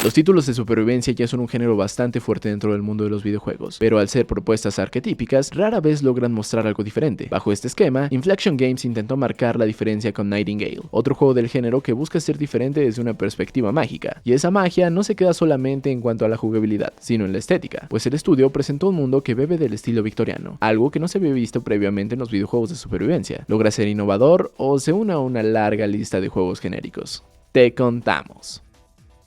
Los títulos de supervivencia ya son un género bastante fuerte dentro del mundo de los videojuegos, pero al ser propuestas arquetípicas, rara vez logran mostrar algo diferente. Bajo este esquema, Inflection Games intentó marcar la diferencia con Nightingale, otro juego del género que busca ser diferente desde una perspectiva mágica, y esa magia no se queda solamente en cuanto a la jugabilidad, sino en la estética, pues el estudio presentó un mundo que bebe del estilo victoriano, algo que no se había visto previamente en los videojuegos de supervivencia. Logra ser innovador o se une a una larga lista de juegos genéricos. Te contamos.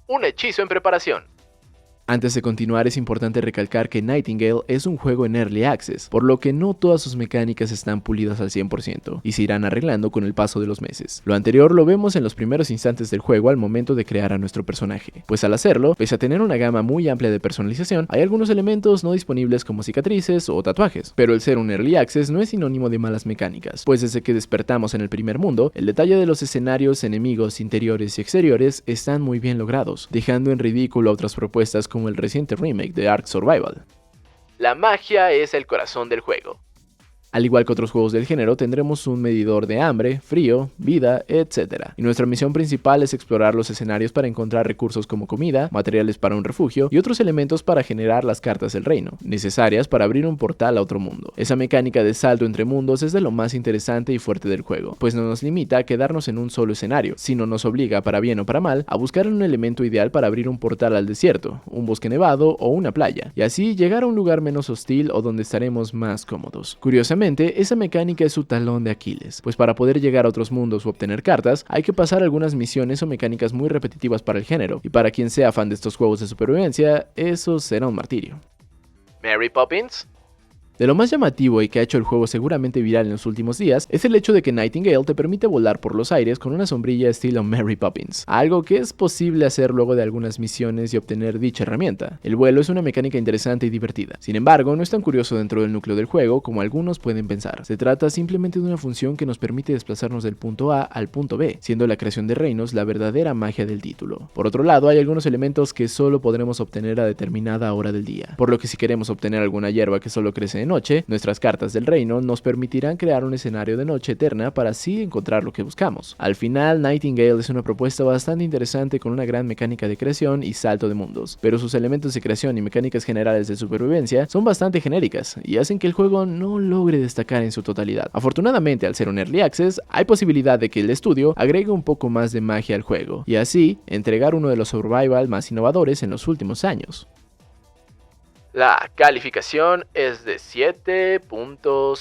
Un hechizo en preparación. Antes de continuar, es importante recalcar que Nightingale es un juego en Early Access, por lo que no todas sus mecánicas están pulidas al 100% y se irán arreglando con el paso de los meses. Lo anterior lo vemos en los primeros instantes del juego al momento de crear a nuestro personaje, pues al hacerlo, pese a tener una gama muy amplia de personalización, hay algunos elementos no disponibles como cicatrices o tatuajes, pero el ser un Early Access no es sinónimo de malas mecánicas, pues desde que despertamos en el primer mundo, el detalle de los escenarios, enemigos, interiores y exteriores están muy bien logrados, dejando en ridículo a otras propuestas como el reciente remake de Ark Survival. La magia es el corazón del juego. Al igual que otros juegos del género, tendremos un medidor de hambre, frío, vida, etc. Y nuestra misión principal es explorar los escenarios para encontrar recursos como comida, materiales para un refugio y otros elementos para generar las cartas del reino, necesarias para abrir un portal a otro mundo. Esa mecánica de salto entre mundos es de lo más interesante y fuerte del juego, pues no nos limita a quedarnos en un solo escenario, sino nos obliga, para bien o para mal, a buscar un elemento ideal para abrir un portal al desierto, un bosque nevado o una playa, y así llegar a un lugar menos hostil o donde estaremos más cómodos. Curiosamente, esa mecánica es su talón de Aquiles, pues para poder llegar a otros mundos o obtener cartas, hay que pasar algunas misiones o mecánicas muy repetitivas para el género, y para quien sea fan de estos juegos de supervivencia, eso será un martirio. ¿Mary Poppins? De lo más llamativo y que ha hecho el juego seguramente viral en los últimos días es el hecho de que Nightingale te permite volar por los aires con una sombrilla estilo Mary Poppins, algo que es posible hacer luego de algunas misiones y obtener dicha herramienta. El vuelo es una mecánica interesante y divertida, sin embargo no es tan curioso dentro del núcleo del juego como algunos pueden pensar. Se trata simplemente de una función que nos permite desplazarnos del punto A al punto B, siendo la creación de reinos la verdadera magia del título. Por otro lado, hay algunos elementos que solo podremos obtener a determinada hora del día, por lo que si queremos obtener alguna hierba que solo crece de noche, nuestras cartas del reino nos permitirán crear un escenario de noche eterna para así encontrar lo que buscamos. Al final, Nightingale es una propuesta bastante interesante con una gran mecánica de creación y salto de mundos, pero sus elementos de creación y mecánicas generales de supervivencia son bastante genéricas y hacen que el juego no logre destacar en su totalidad. Afortunadamente, al ser un Early Access, hay posibilidad de que el estudio agregue un poco más de magia al juego y así entregar uno de los survival más innovadores en los últimos años. La calificación es de 7.0.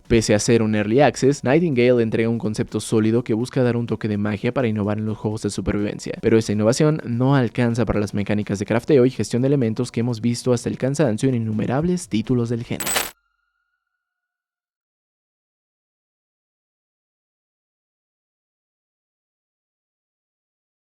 Pese a ser un Early Access, Nightingale entrega un concepto sólido que busca dar un toque de magia para innovar en los juegos de supervivencia, pero esta innovación no alcanza para las mecánicas de crafteo y gestión de elementos que hemos visto hasta el cansancio en innumerables títulos del género.